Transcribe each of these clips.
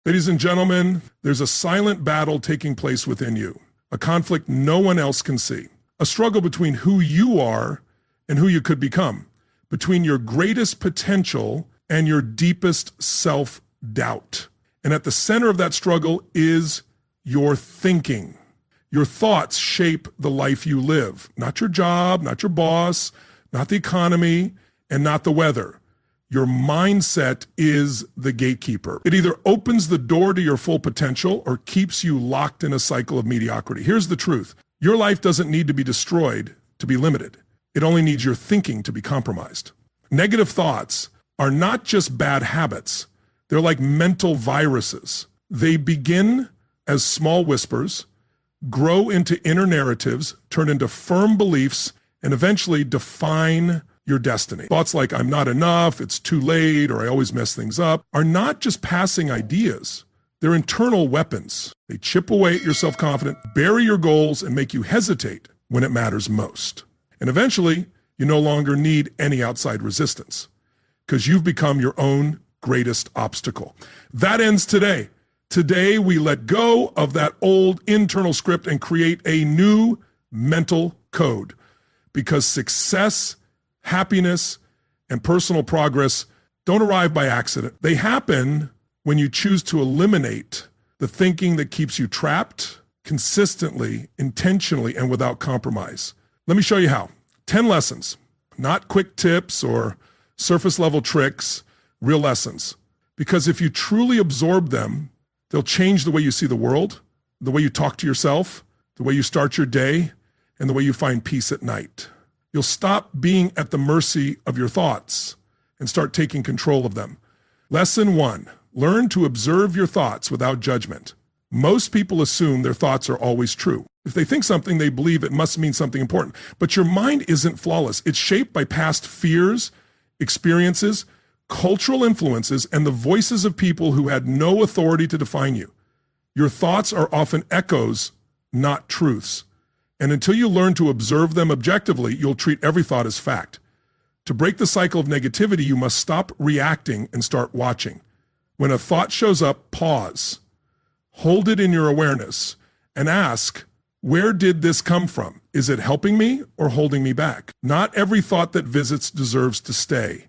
Ladies and gentlemen, there's a silent battle taking place within you, a conflict no one else can see, a struggle between who you are and who you could become, between your greatest potential and your deepest self-doubt. And at the center of that struggle is your thinking. Your thoughts shape the life you live, not your job, not your boss, not the economy, and not the weather. Your mindset is the gatekeeper. It either opens the door to your full potential or keeps you locked in a cycle of mediocrity. Here's the truth. Your life doesn't need to be destroyed to be limited. It only needs your thinking to be compromised. Negative thoughts are not just bad habits. They're like mental viruses. They begin as small whispers, grow into inner narratives, turn into firm beliefs, and eventually define your destiny. Thoughts like, I'm not enough, it's too late, or I always mess things up, are not just passing ideas. They're internal weapons. They chip away at your self-confidence, bury your goals, and make you hesitate when it matters most. And eventually, you no longer need any outside resistance because you've become your own greatest obstacle. That ends today. Today, we let go of that old internal script and create a new mental code, because success, happiness, and personal progress don't arrive by accident. They happen when you choose to eliminate the thinking that keeps you trapped consistently, intentionally, and without compromise. Let me show you how. 10 lessons, not quick tips or surface level tricks, real lessons. Because if you truly absorb them, they'll change the way you see the world, the way you talk to yourself, the way you start your day, and the way you find peace at night. You'll stop being at the mercy of your thoughts and start taking control of them. Lesson 1, learn to observe your thoughts without judgment. Most people assume their thoughts are always true. If they think something, they believe it must mean something important. But your mind isn't flawless. It's shaped by past fears, experiences, cultural influences, and the voices of people who had no authority to define you. Your thoughts are often echoes, not truths. And until you learn to observe them objectively, you'll treat every thought as fact. To break the cycle of negativity, you must stop reacting and start watching. When a thought shows up, pause, hold it in your awareness, and ask, where did this come from? Is it helping me or holding me back? Not every thought that visits deserves to stay.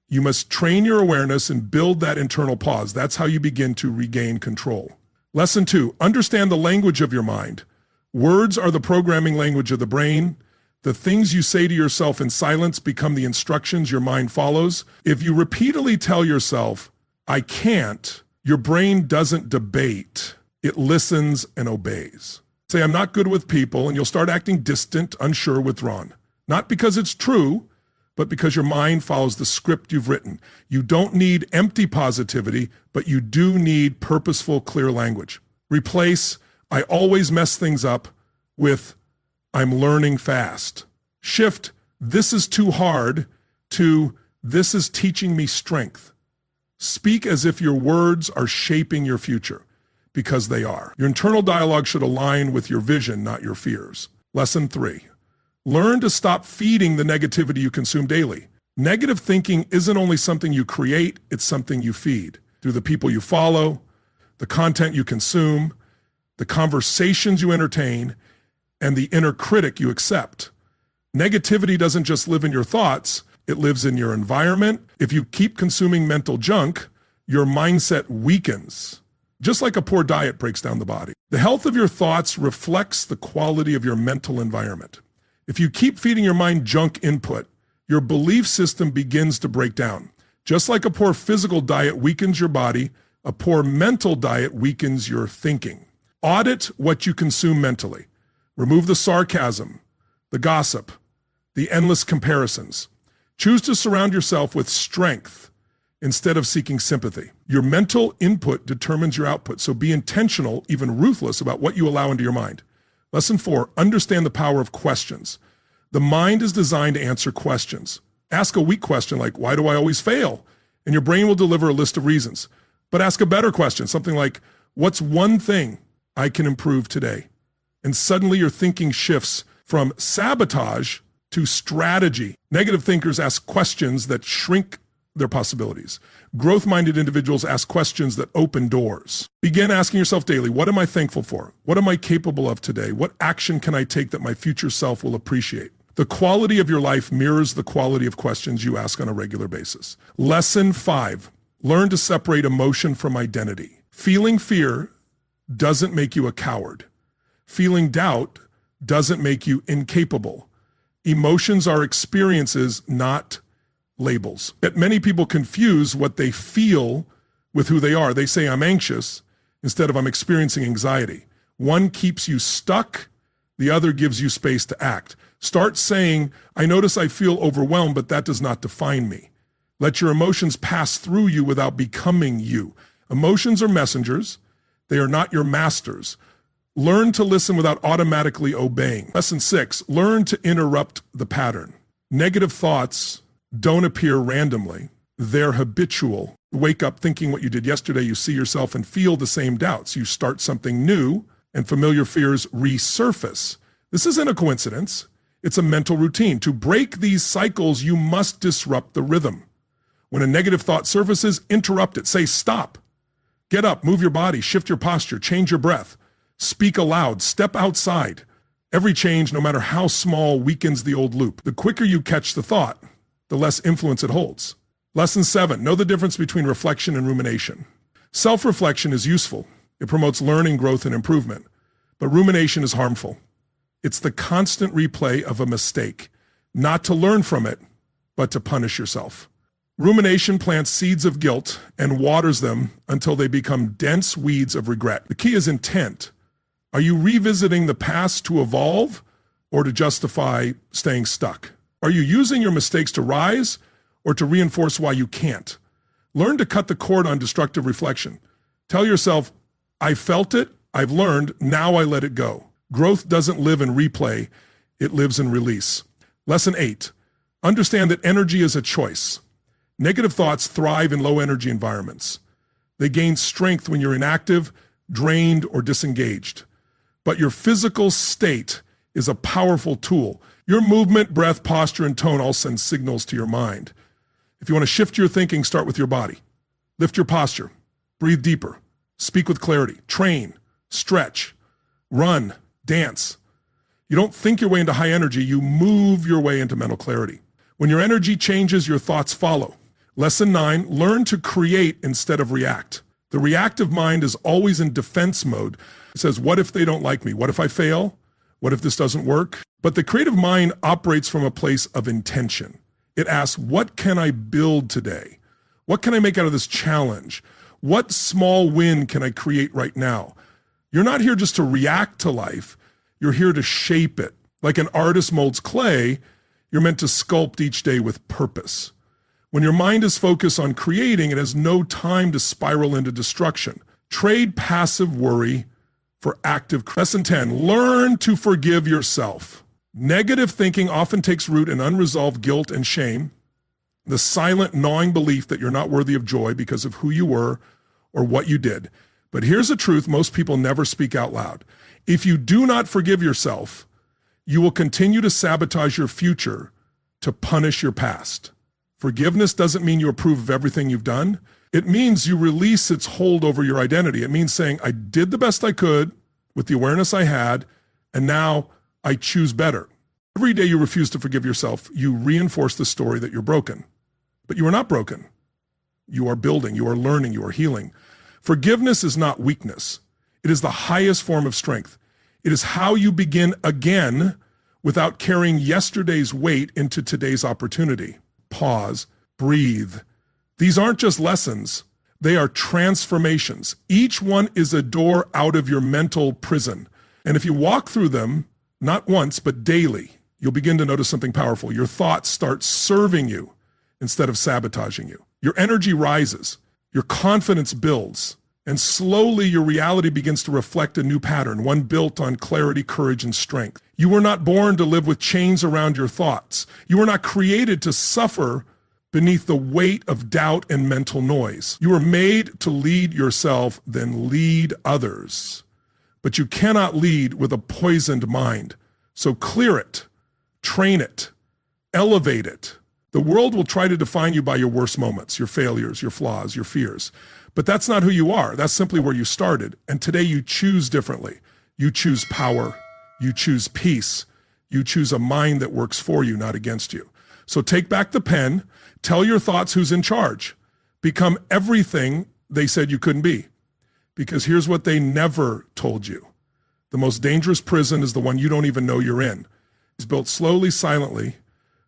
You must train your awareness and build that internal pause. That's how you begin to regain control. Lesson 2, understand the language of your mind. Words are the programming language of the brain. The things you say to yourself in silence become the instructions your mind follows. If you repeatedly tell yourself, I can't, your brain doesn't debate. It listens and obeys. Say, I'm not good with people, and you'll start acting distant, unsure, withdrawn. Not because it's true, but because your mind follows the script you've written. You don't need empty positivity, but you do need purposeful, clear language. Replace, I always mess things up, with, I'm learning fast. Shift, this is too hard, to, this is teaching me strength. Speak as if your words are shaping your future, because they are. Your internal dialogue should align with your vision, not your fears. Lesson 3, learn to stop feeding the negativity you consume daily. Negative thinking isn't only something you create, it's something you feed through the people you follow, the content you consume, the conversations you entertain, and the inner critic you accept. Negativity doesn't just live in your thoughts, it lives in your environment. If you keep consuming mental junk, your mindset weakens. Just like a poor diet breaks down the body. The health of your thoughts reflects the quality of your mental environment. If you keep feeding your mind junk input, your belief system begins to break down. Just like a poor physical diet weakens your body, a poor mental diet weakens your thinking. Audit what you consume mentally. Remove the sarcasm, the gossip, the endless comparisons. Choose to surround yourself with strength instead of seeking sympathy. Your mental input determines your output, so be intentional, even ruthless, about what you allow into your mind. Lesson 4, understand the power of questions. The mind is designed to answer questions. Ask a weak question like, why do I always fail? And your brain will deliver a list of reasons. But ask a better question, something like, what's one thing I can improve today? And suddenly your thinking shifts from sabotage to strategy. Negative thinkers ask questions that shrink their possibilities. Growth-minded individuals ask questions that open doors. Begin asking yourself daily, what am I thankful for? What am I capable of today? What action can I take that my future self will appreciate? The quality of your life mirrors the quality of questions you ask on a regular basis. Lesson 5, learn to separate emotion from identity. Feeling fear doesn't make you a coward. Feeling doubt doesn't make you incapable. Emotions are experiences, not labels. Yet many people confuse what they feel with who they are. They say, I'm anxious, instead of I'm experiencing anxiety. One keeps you stuck, the other gives you space to act. Start saying, I notice I feel overwhelmed, but that does not define me. Let your emotions pass through you without becoming you. Emotions are messengers. They are not your masters. Learn to listen without automatically obeying. Lesson 6, learn to interrupt the pattern. Negative thoughts don't appear randomly. They're habitual. You wake up thinking what you did yesterday, you see yourself and feel the same doubts. You start something new and familiar fears resurface. This isn't a coincidence. It's a mental routine. To break these cycles, you must disrupt the rhythm. When a negative thought surfaces, interrupt it. Say, stop. Get up, move your body, shift your posture, change your breath. Speak aloud, step outside. Every change, no matter how small, weakens the old loop. The quicker you catch the thought, the less influence it holds. Lesson 7, know the difference between reflection and rumination. Self-reflection is useful. It promotes learning, growth, and improvement. But rumination is harmful. It's the constant replay of a mistake, not to learn from it, but to punish yourself. Rumination plants seeds of guilt and waters them until they become dense weeds of regret. The key is intent. Are you revisiting the past to evolve or to justify staying stuck? Are you using your mistakes to rise or to reinforce why you can't? Learn to cut the cord on destructive reflection. Tell yourself, I felt it, I've learned, now I let it go. Growth doesn't live in replay, it lives in release. Lesson 8, understand that energy is a choice. Negative thoughts thrive in low energy environments. They gain strength when you're inactive, drained, or disengaged. But your physical state is a powerful tool. Your movement, breath, posture, and tone all send signals to your mind. If you want to shift your thinking, start with your body. Lift your posture, breathe deeper, speak with clarity, train, stretch, run, dance. You don't think your way into high energy, you move your way into mental clarity. When your energy changes, your thoughts follow. Lesson 9, learn to create instead of react. The reactive mind is always in defense mode. It says, what if they don't like me? What if I fail? What if this doesn't work? But the creative mind operates from a place of intention. It asks, what can I build today? What can I make out of this challenge? What small win can I create right now? You're not here just to react to life. You're here to shape it. Like an artist molds clay, you're meant to sculpt each day with purpose. When your mind is focused on creating, it has no time to spiral into destruction. Trade passive worry for active. Lesson 10, learn to forgive yourself. Negative thinking often takes root in unresolved guilt and shame, the silent gnawing belief that you're not worthy of joy because of who you were or what you did. But here's a truth most people never speak out loud. If you do not forgive yourself, you will continue to sabotage your future to punish your past. Forgiveness doesn't mean you approve of everything you've done. It means you release its hold over your identity. It means saying, I did the best I could with the awareness I had, and now I choose better. Every day you refuse to forgive yourself, you reinforce the story that you're broken. But you are not broken. You are building, you are learning, you are healing. Forgiveness is not weakness. It is the highest form of strength. It is how you begin again without carrying yesterday's weight into today's opportunity. Pause, breathe. These aren't just lessons. They are transformations. Each one is a door out of your mental prison. And if you walk through them, not once, but daily, you'll begin to notice something powerful. Your thoughts start serving you instead of sabotaging you. Your energy rises. Your confidence builds. And slowly your reality begins to reflect a new pattern, one built on clarity, courage, and strength. You were not born to live with chains around your thoughts. You were not created to suffer beneath the weight of doubt and mental noise. You were made to lead yourself, then lead others. But you cannot lead with a poisoned mind. So clear it, train it, elevate it, The world will try to define you by your worst moments, your failures, your flaws, your fears. But that's not who you are. That's simply where you started. And today you choose differently. You choose power. You choose peace. You choose a mind that works for you, not against you. So take back the pen. Tell your thoughts who's in charge. Become everything they said you couldn't be. Because here's what they never told you. The most dangerous prison is the one you don't even know you're in. It's built slowly, silently,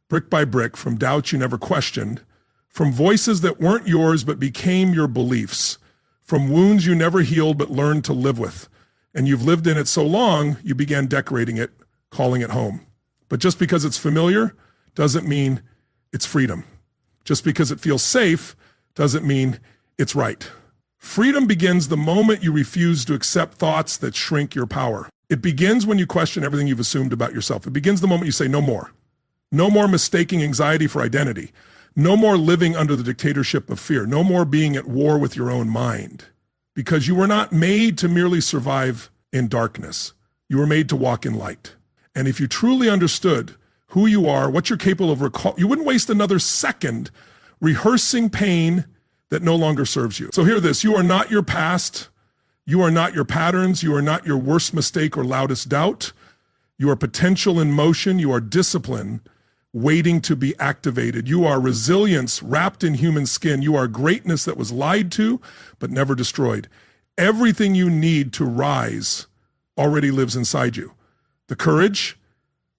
brick by brick, from doubts you never questioned, from voices that weren't yours but became your beliefs, from wounds you never healed but learned to live with. And you've lived in it so long, you began decorating it, calling it home. But just because it's familiar doesn't mean it's freedom. Just because it feels safe doesn't mean it's right. Freedom begins the moment you refuse to accept thoughts that shrink your power. It begins when you question everything you've assumed about yourself. It begins the moment you say no more. No more mistaking anxiety for identity. No more living under the dictatorship of fear. No more being at war with your own mind. Because you were not made to merely survive in darkness. You were made to walk in light. And if you truly understood who you are, what you're capable of recall, you wouldn't waste another second rehearsing pain that no longer serves you. So hear this, you are not your past. You are not your patterns. You are not your worst mistake or loudest doubt. You are potential in motion. You are discipline waiting to be activated. You are resilience wrapped in human skin. You are greatness that was lied to, but never destroyed. Everything you need to rise already lives inside you. The courage,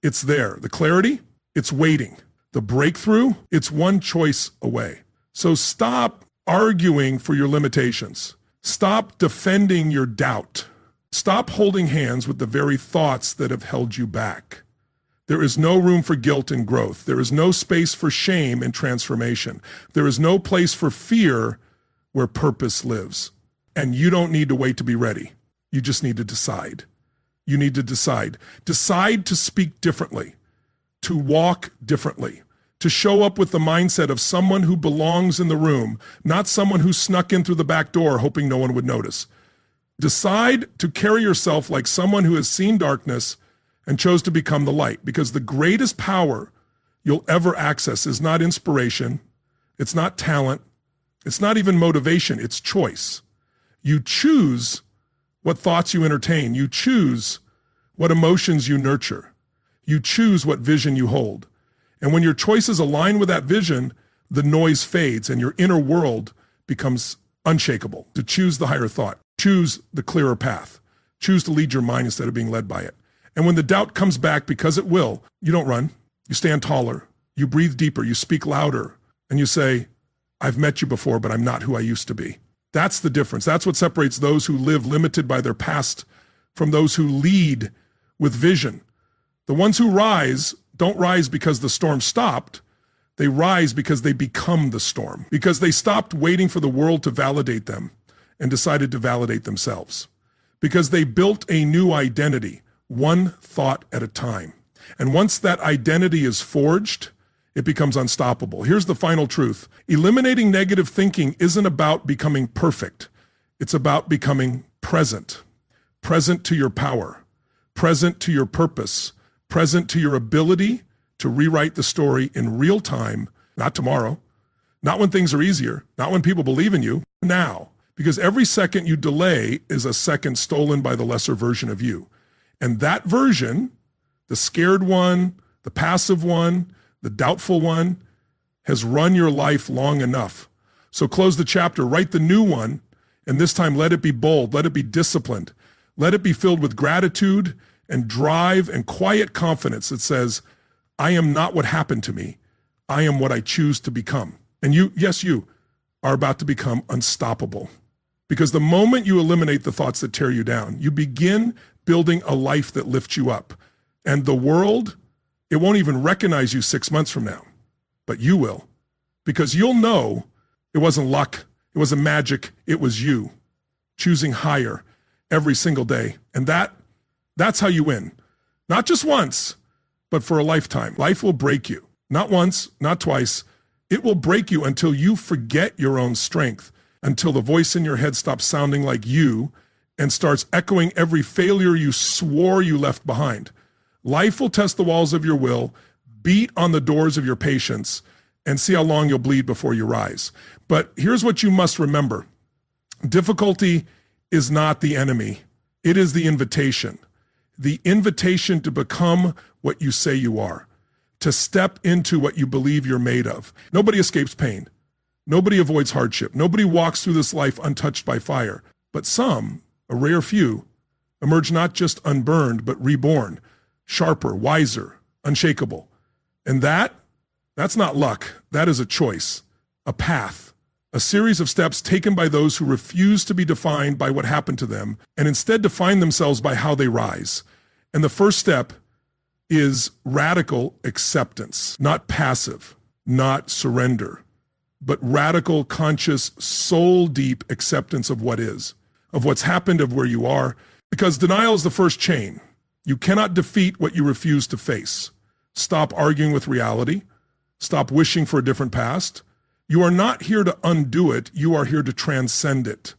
it's there. The clarity, it's waiting. The breakthrough, it's one choice away. So stop arguing for your limitations. Stop defending your doubt. Stop holding hands with the very thoughts that have held you back. There is no room for guilt in growth. There is no space for shame in transformation. There is no place for fear where purpose lives. And you don't need to wait to be ready. You just need to decide. You need to decide. Decide to speak differently, to walk differently, to show up with the mindset of someone who belongs in the room, not someone who snuck in through the back door hoping no one would notice. Decide to carry yourself like someone who has seen darkness and chose to become the light, because the greatest power you'll ever access is not inspiration, it's not talent, it's not even motivation, it's choice. You choose what thoughts you entertain. You choose what emotions you nurture. You choose what vision you hold. And when your choices align with that vision, the noise fades and your inner world becomes unshakable. To choose the higher thought, choose the clearer path, choose to lead your mind instead of being led by it. And when the doubt comes back, because it will, you don't run, you stand taller, you breathe deeper, you speak louder, and you say, I've met you before, but I'm not who I used to be. That's the difference. That's what separates those who live limited by their past from those who lead with vision. The ones who rise don't rise because the storm stopped. They rise because they become the storm, because they stopped waiting for the world to validate them and decided to validate themselves, because they built a new identity, one thought at a time. And once that identity is forged, it becomes unstoppable. Here's the final truth. Eliminating negative thinking isn't about becoming perfect. It's about becoming present. Present to your power, present to your purpose, present to your ability to rewrite the story in real time, not tomorrow, not when things are easier, not when people believe in you, now. Because every second you delay is a second stolen by the lesser version of you. And that version, the scared one, the passive one, the doubtful one, has run your life long enough. So close the chapter, write the new one, and this time let it be bold, let it be disciplined, let it be filled with gratitude and drive and quiet confidence that says, I am not what happened to me. I am what I choose to become. And you, yes, you are about to become unstoppable. Because the moment you eliminate the thoughts that tear you down, you begin building a life that lifts you up. And the world, it won't even recognize you 6 months from now, but you will, because you'll know it wasn't luck, it wasn't magic, it was you choosing higher every single day. And that's how you win. Not just once, but for a lifetime. Life will break you. Not once, not twice. It will break you until you forget your own strength, until the voice in your head stops sounding like you and starts echoing every failure you swore you left behind. Life will test the walls of your will, beat on the doors of your patience, and see how long you'll bleed before you rise. But here's what you must remember. Difficulty is not the enemy. It is the invitation. The invitation to become what you say you are, to step into what you believe you're made of. Nobody escapes pain. Nobody avoids hardship. Nobody walks through this life untouched by fire. But some, a rare few, emerge not just unburned, but reborn, sharper, wiser, unshakable. And that's not luck. That is a choice, a path, a series of steps taken by those who refuse to be defined by what happened to them and instead define themselves by how they rise. And the first step is radical acceptance, not passive, not surrender, but radical, conscious, soul-deep acceptance of what is, of what's happened, of where you are, because denial is the first chain. You cannot defeat what you refuse to face. Stop arguing with reality. Stop wishing for a different past. You are not here to undo it. You are here to transcend it.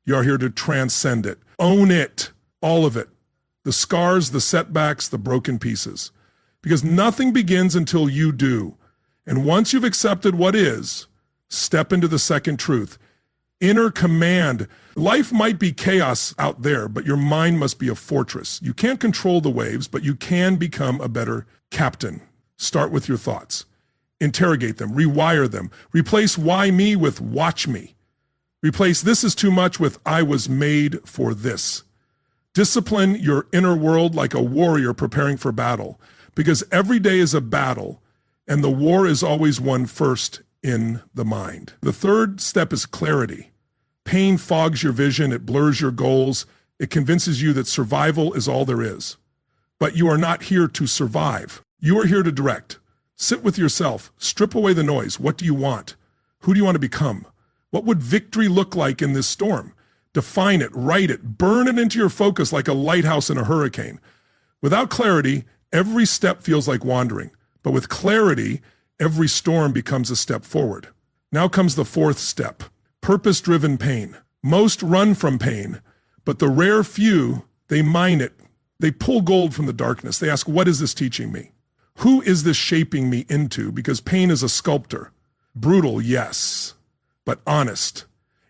You are here to transcend it. Own it, all of it. The scars, the setbacks, the broken pieces. Because nothing begins until you do. And once you've accepted what is, step into the second truth. Inner command. Life might be chaos out there, but your mind must be a fortress. You can't control the waves, but you can become a better captain. Start with your thoughts. Interrogate them, rewire them. Replace why me with watch me. Replace this is too much with I was made for this. Discipline your inner world like a warrior preparing for battle, because every day is a battle, and the war is always won first in the mind. The third step is clarity. Pain fogs your vision, it blurs your goals, it convinces you that survival is all there is. But you are not here to survive. You are here to direct. Sit with yourself, strip away the noise. What do you want? Who do you want to become? What would victory look like in this storm? Define it, write it, burn it into your focus like a lighthouse in a hurricane. Without clarity, every step feels like wandering. But with clarity, every storm becomes a step forward. Now comes the fourth step, purpose-driven pain. Most run from pain, but the rare few, they mine it. They pull gold from the darkness. They ask, what is this teaching me? Who is this shaping me into? Because pain is a sculptor. Brutal, yes, but honest.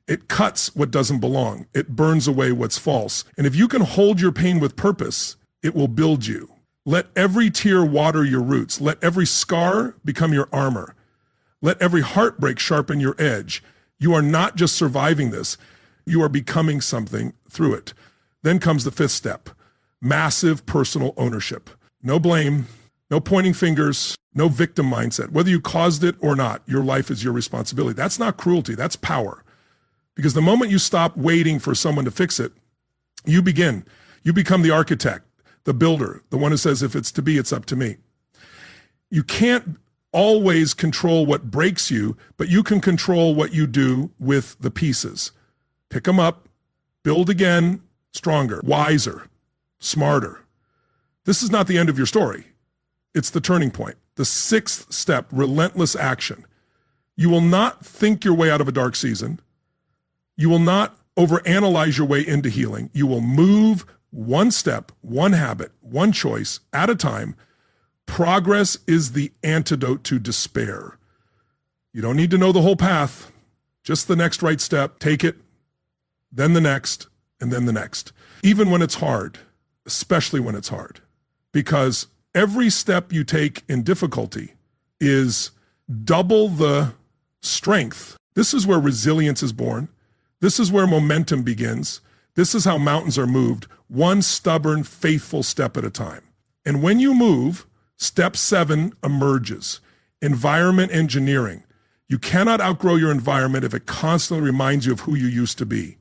It cuts what doesn't belong. It burns away what's false. And if you can hold your pain with purpose, it will build you. Let every tear water your roots. Let every scar become your armor. Let every heartbreak sharpen your edge. You are not just surviving this. You are becoming something through it. Then comes the fifth step, massive personal ownership. No blame, no pointing fingers, no victim mindset. Whether you caused it or not, your life is your responsibility. That's not cruelty, that's power. Because the moment you stop waiting for someone to fix it, you begin. You become the architect, the builder, the one who says, if it's to be, it's up to me. You can't always control what breaks you, but you can control what you do with the pieces. Pick them up, build again, stronger, wiser, smarter. This is not the end of your story. It's the turning point. The sixth step, relentless action. You will not think your way out of a dark season. You will not overanalyze your way into healing. You will move one step, one habit, one choice at a time. Progress is the antidote to despair. You don't need to know the whole path, just the next right step. Take it, then the next, and then the next. Even when it's hard, especially when it's hard, because every step you take in difficulty is double the strength. This is where resilience is born. This is where momentum begins. This is how mountains are moved, one stubborn, faithful step at a time. And when you move, step 7 emerges. Environment engineering. You cannot outgrow your environment if it constantly reminds you of who you used to be.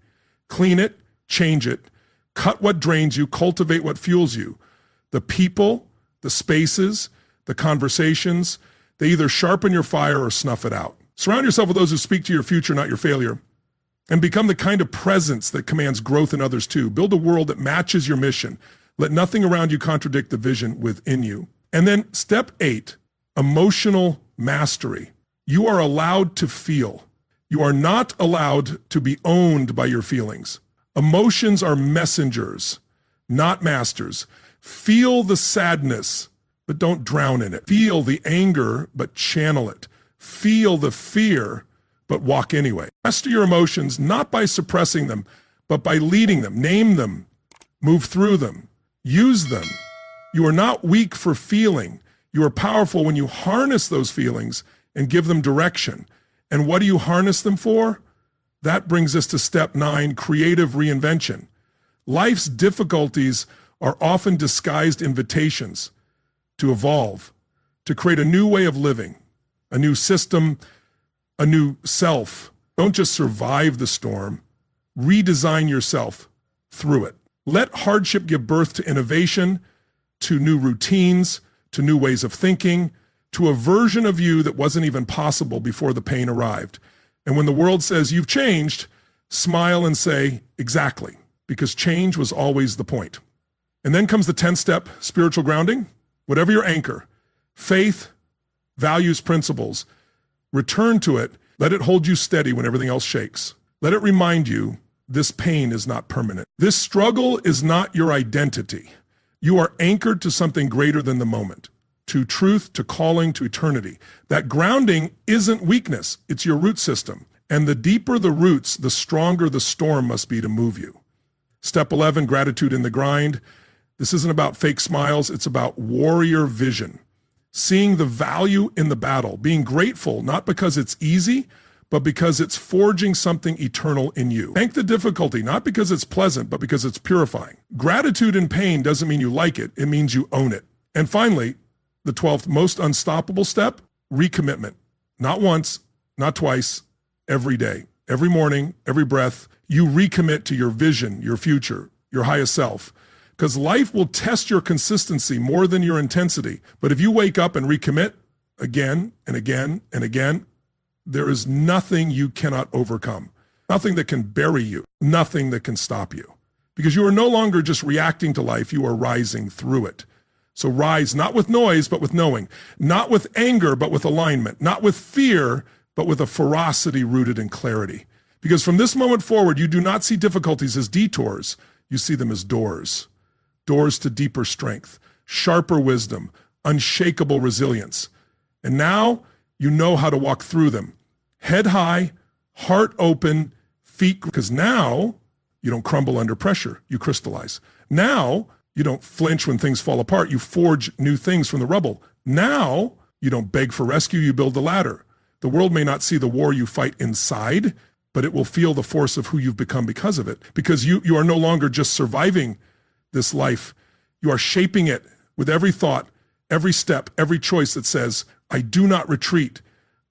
Clean it, change it, cut what drains you, cultivate what fuels you. The people, the spaces, the conversations, they either sharpen your fire or snuff it out. Surround yourself with those who speak to your future, not your failure. And become the kind of presence that commands growth in others too. Build a world that matches your mission. Let nothing around you contradict the vision within you. And then step 8, emotional mastery. You are allowed to feel. You are not allowed to be owned by your feelings. Emotions are messengers, not masters. Feel the sadness, but don't drown in it. Feel the anger, but channel it. feel the fear, but walk anyway. Master your emotions, not by suppressing them, but by leading them. Name them, move through them, use them. You are not weak for feeling. You are powerful when you harness those feelings and give them direction. And what do you harness them for? That brings us to step 9, creative reinvention. Life's difficulties are often disguised invitations to evolve, to create a new way of living, a new system, a new self. Don't just survive the storm, redesign yourself through it. Let hardship give birth to innovation, to new routines, to new ways of thinking, to a version of you that wasn't even possible before the pain arrived. And when the world says you've changed, smile and say, exactly, because change was always the point. And then comes the 10th step, spiritual grounding. Whatever your anchor, faith, values, principles, return to it. Let it hold you steady when everything else shakes. Let it remind you this pain is not permanent. This struggle is not your identity. You are anchored to something greater than the moment, to truth, to calling, to eternity. That grounding isn't weakness, it's your root system. And the deeper the roots, the stronger the storm must be to move you. Step 11, gratitude in the grind. This isn't about fake smiles, it's about warrior vision. Seeing the value in the battle, being grateful, not because it's easy, but because it's forging something eternal in you. Thank the difficulty, not because it's pleasant, but because it's purifying. Gratitude in pain doesn't mean you like it, it means you own it. And finally, the 12th most unstoppable step, recommitment. Not once, not twice, every day. Every morning, every breath, you recommit to your vision, your future, your highest self. Because life will test your consistency more than your intensity. But if you wake up and recommit again and again and again, there is nothing you cannot overcome. Nothing that can bury you. Nothing that can stop you. Because you are no longer just reacting to life, you are rising through it. So rise not with noise, but with knowing. Not with anger, but with alignment. Not with fear, but with a ferocity rooted in clarity. Because from this moment forward, you do not see difficulties as detours. You see them as doors. Doors to deeper strength, sharper wisdom, unshakable resilience. And now you know how to walk through them. Head high, heart open, feet, because now you don't crumble under pressure, you crystallize. Now you don't flinch when things fall apart, you forge new things from the rubble. Now you don't beg for rescue, you build the ladder. The world may not see the war you fight inside, but it will feel the force of who you've become because of it. Because you are no longer just surviving this life. You are shaping it with every thought, every step, every choice that says, I do not retreat.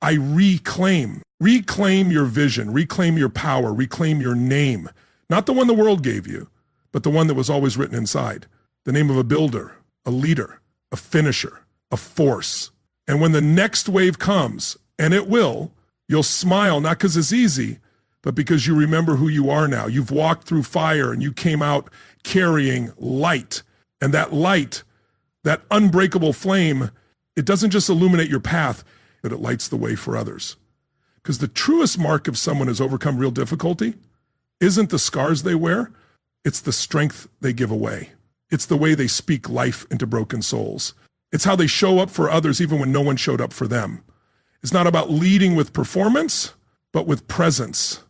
I reclaim. Reclaim your vision, reclaim your power, reclaim your name. Not the one the world gave you, but the one that was always written inside. The name of a builder, a leader, a finisher, a force. And when the next wave comes, and it will, you'll smile, not because it's easy, but because you remember who you are now. You've walked through fire and you came out carrying light. And that light, that unbreakable flame, it doesn't just illuminate your path, but it lights the way for others. Because the truest mark of someone who's overcome real difficulty isn't the scars they wear, it's the strength they give away. It's the way they speak life into broken souls. It's how they show up for others even when no one showed up for them. It's not about leading with performance, but with presence.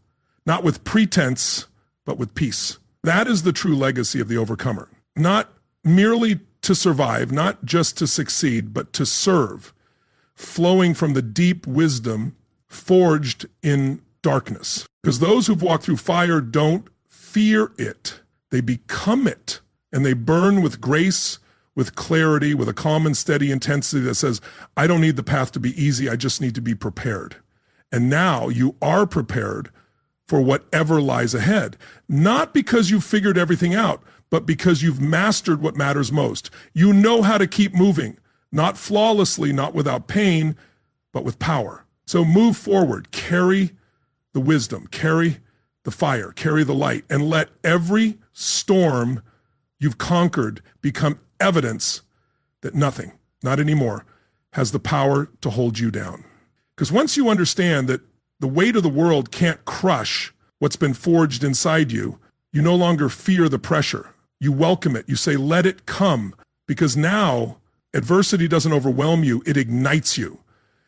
Not with pretense, but with peace. That is the true legacy of the overcomer. Not merely to survive, not just to succeed, but to serve, flowing from the deep wisdom forged in darkness. Because those who've walked through fire don't fear it. They become it, and they burn with grace, with clarity, with a calm and steady intensity that says, I don't need the path to be easy, I just need to be prepared. And now you are prepared for whatever lies ahead. Not because you've figured everything out, but because you've mastered what matters most. You know how to keep moving, not flawlessly, not without pain, but with power. So move forward, carry the wisdom, carry the fire, carry the light, and let every storm you've conquered become evidence that nothing, not anymore, has the power to hold you down. Because once you understand that the weight of the world can't crush what's been forged inside you, you no longer fear the pressure. You welcome it. You say, let it come. Because now adversity doesn't overwhelm you, it ignites you.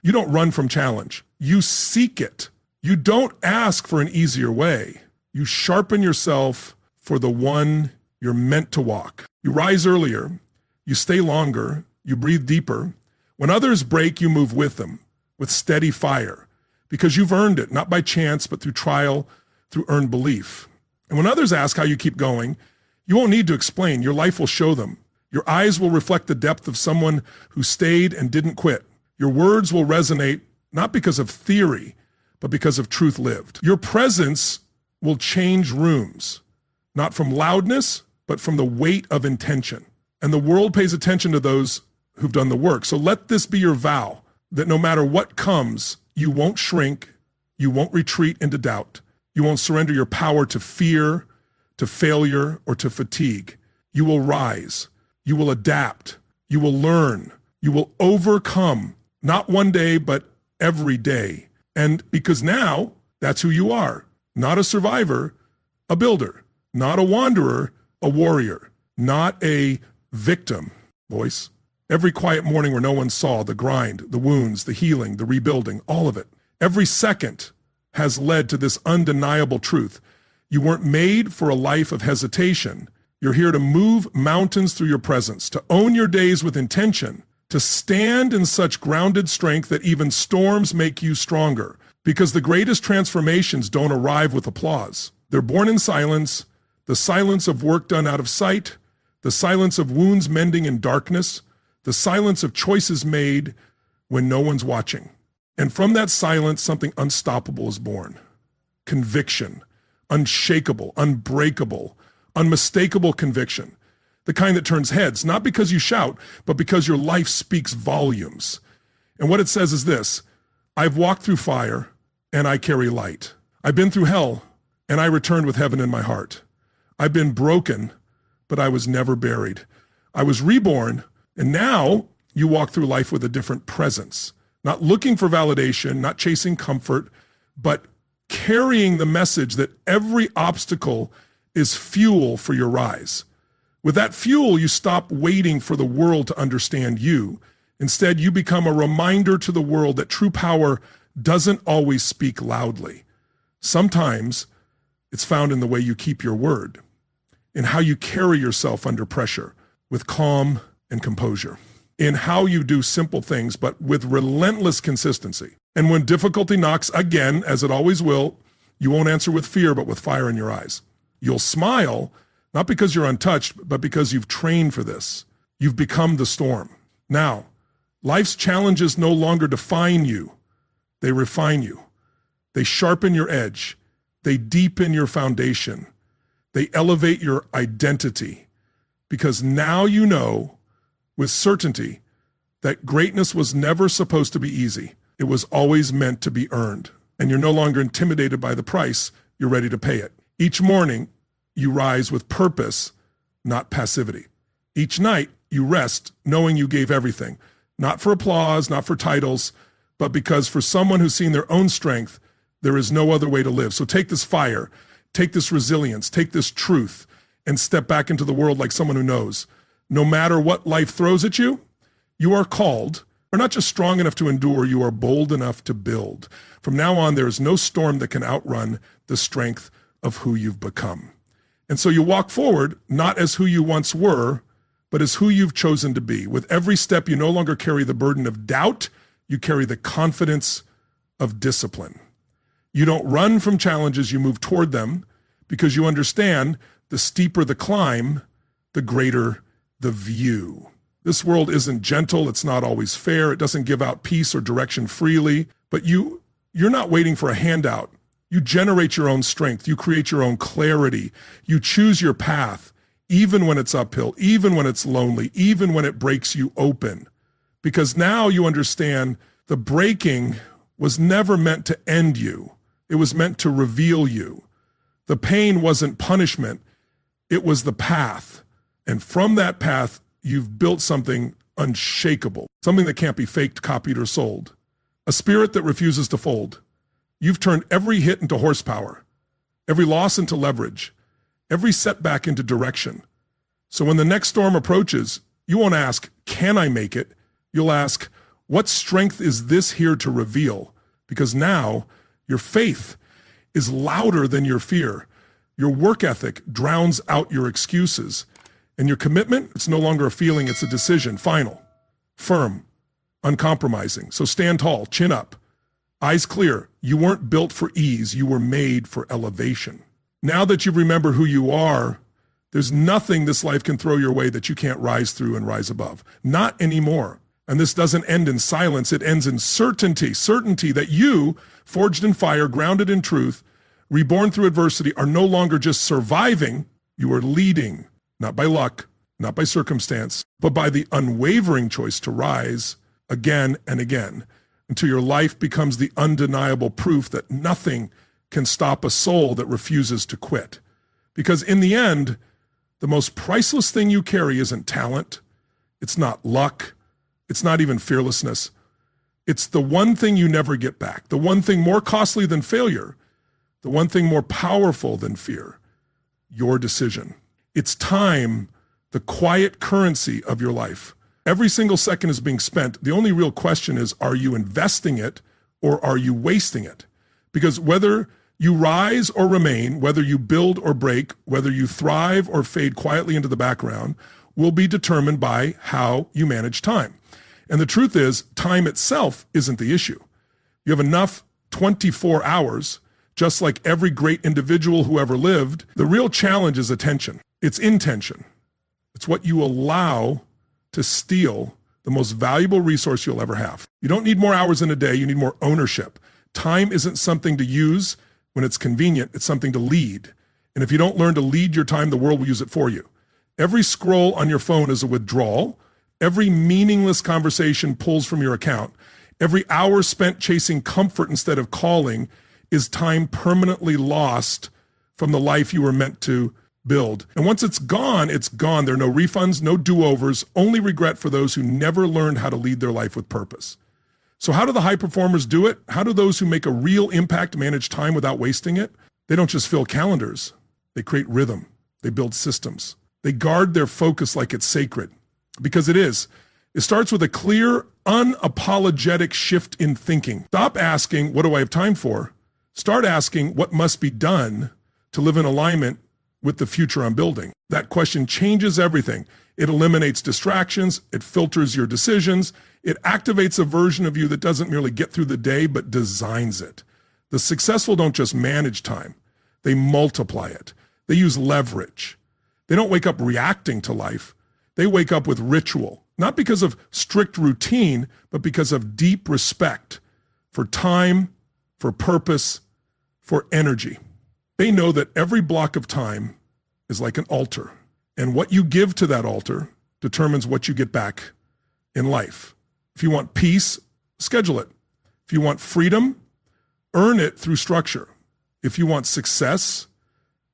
You don't run from challenge. You seek it. You don't ask for an easier way. You sharpen yourself for the one you're meant to walk. You rise earlier. You stay longer. You breathe deeper. When others break, you move with them, with steady fire, because you've earned it, not by chance, but through trial, through earned belief. And when others ask how you keep going, you won't need to explain. Your life will show them. Your eyes will reflect the depth of someone who stayed and didn't quit. Your words will resonate, not because of theory, but because of truth lived. Your presence will change rooms, not from loudness, but from the weight of intention. And the world pays attention to those who've done the work. So let this be your vow, that no matter what comes, you won't shrink, you won't retreat into doubt, you won't surrender your power to fear, to failure, or to fatigue. You will rise, you will adapt, you will learn, you will overcome, not one day, but every day. And because now, that's who you are. Not a survivor, a builder. Not a wanderer, a warrior. Not a victim. Voice. Every quiet morning where no one saw, the grind, the wounds, the healing, the rebuilding, all of it. Every second has led to this undeniable truth. You weren't made for a life of hesitation. You're here to move mountains through your presence, to own your days with intention, to stand in such grounded strength that even storms make you stronger. Because the greatest transformations don't arrive with applause. They're born in silence, the silence of work done out of sight, the silence of wounds mending in darkness, the silence of choices made when no one's watching. And from that silence, something unstoppable is born. Conviction, unshakable, unbreakable, unmistakable conviction. The kind that turns heads, not because you shout, but because your life speaks volumes. And what it says is this: I've walked through fire and I carry light. I've been through hell and I returned with heaven in my heart. I've been broken, but I was never buried. I was reborn, and now you walk through life with a different presence, not looking for validation, not chasing comfort, but carrying the message that every obstacle is fuel for your rise. With that fuel, you stop waiting for the world to understand you. Instead, you become a reminder to the world that true power doesn't always speak loudly. Sometimes it's found in the way you keep your word, in how you carry yourself under pressure with calm and composure, in how you do simple things but with relentless consistency. And when difficulty knocks again, as it always will, you won't answer with fear but with fire in your eyes. You'll smile, not because you're untouched, but because you've trained for this. You've become the storm. Now, life's challenges no longer define you. They refine you. They sharpen your edge. They deepen your foundation. They elevate your identity. Because now you know with certainty that greatness was never supposed to be easy. It was always meant to be earned. And you're no longer intimidated by the price. You're ready to pay it. Each morning, you rise with purpose, not passivity. Each night, you rest knowing you gave everything, not for applause, not for titles, but because for someone who's seen their own strength, there is no other way to live. So take this fire, take this resilience, take this truth, and step back into the world like someone who knows. No matter what life throws at you, you are called, or not just strong enough to endure, you are bold enough to build. From now on, there is no storm that can outrun the strength of who you've become. And so you walk forward, not as who you once were, but as who you've chosen to be. With every step, you no longer carry the burden of doubt, you carry the confidence of discipline. You don't run from challenges, you move toward them, because you understand the steeper the climb, the greater the view. This world isn't gentle, it's not always fair, it doesn't give out peace or direction freely, but you're not waiting for a handout. You generate your own strength, you create your own clarity, you choose your path, even when it's uphill, even when it's lonely, even when it breaks you open. Because now you understand the breaking was never meant to end you. It was meant to reveal you. The pain wasn't punishment. It was the path. And from that path, you've built something unshakable, something that can't be faked, copied, or sold. A spirit that refuses to fold. You've turned every hit into horsepower, every loss into leverage, every setback into direction. So when the next storm approaches, you won't ask, can I make it? You'll ask, What strength is this here to reveal? Because now your faith is louder than your fear. Your work ethic drowns out your excuses. And your commitment, it's no longer a feeling, it's a decision. Final, firm, uncompromising. So stand tall, chin up, eyes clear. You weren't built for ease. You were made for elevation. Now that you remember who you are, there's nothing this life can throw your way that you can't rise through and rise above. Not anymore. And this doesn't end in silence. It ends in certainty. Certainty that you, forged in fire, grounded in truth, reborn through adversity, are no longer just surviving. You are leading, not by luck, not by circumstance, but by the unwavering choice to rise again and again until your life becomes the undeniable proof that nothing can stop a soul that refuses to quit. Because in the end, the most priceless thing you carry isn't talent. It's not luck. It's not even fearlessness. It's the one thing you never get back, the one thing more costly than failure, the one thing more powerful than fear, your decision. It's time, the quiet currency of your life. Every single second is being spent. The only real question is, are you investing it or are you wasting it? Because whether you rise or remain, whether you build or break, whether you thrive or fade quietly into the background, will be determined by how you manage time. And the truth is, time itself isn't the issue. You have enough 24 hours, just like every great individual who ever lived. The real challenge is attention. It's intention. It's what you allow to steal the most valuable resource you'll ever have. You don't need more hours in a day. You need more ownership. Time isn't something to use when it's convenient. It's something to lead. And if you don't learn to lead your time, the world will use it for you. Every scroll on your phone is a withdrawal. Every meaningless conversation pulls from your account. Every hour spent chasing comfort instead of calling is time permanently lost from the life you were meant to build. And once it's gone, it's gone. There are no refunds, no do-overs, only regret for those who never learned how to lead their life with purpose. So how do the high performers do it? How do those who make a real impact manage time without wasting it? They don't just fill calendars. They create rhythm. They build systems. They guard their focus like it's sacred, because it is. It starts with a clear, unapologetic shift in thinking. Stop asking, what do I have time for? Start asking, what must be done to live in alignment with the future I'm building? That question changes everything. It eliminates distractions. It filters your decisions. It activates a version of you that doesn't merely get through the day, but designs it. The successful don't just manage time. They multiply it. They use leverage. They don't wake up reacting to life. They wake up with ritual, not because of strict routine, but because of deep respect for time, for purpose, for energy. They know that every block of time is like an altar, and what you give to that altar determines what you get back in life. If you want peace, schedule it. If you want freedom, earn it through structure. If you want success,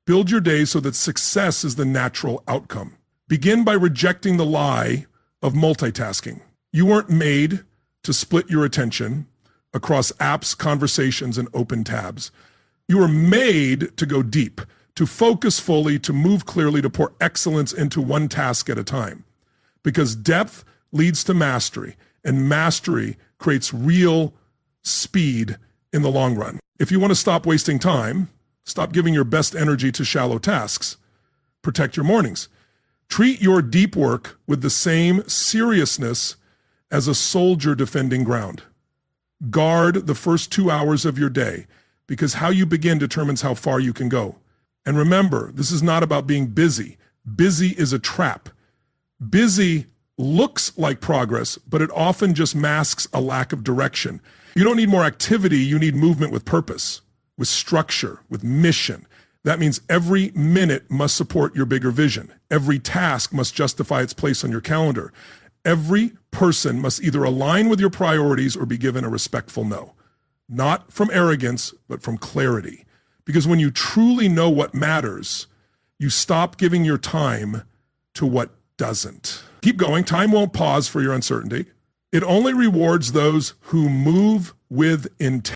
build your day so that success is the natural outcome. Begin by rejecting the lie of multitasking. You weren't made to split your attention across apps, conversations, and open tabs. You were made to go deep, to focus fully, to move clearly, to pour excellence into one task at a time. Because depth leads to mastery, and mastery creates real speed in the long run. If you want to stop wasting time, stop giving your best energy to shallow tasks. Protect your mornings. Treat your deep work with the same seriousness as a soldier defending ground. Guard the first 2 hours of your day, because how you begin determines how far you can go. And remember, this is not about being busy. Busy is a trap. Busy looks like progress, but it often just masks a lack of direction. You don't need more activity, you need movement with purpose, with structure, with mission. That means every minute must support your bigger vision. Every task must justify its place on your calendar. Every person must either align with your priorities or be given a respectful no. Not from arrogance, but from clarity. Because when you truly know what matters, you stop giving your time to what doesn't. Keep going. Time won't pause for your uncertainty. It only rewards those who move with intent.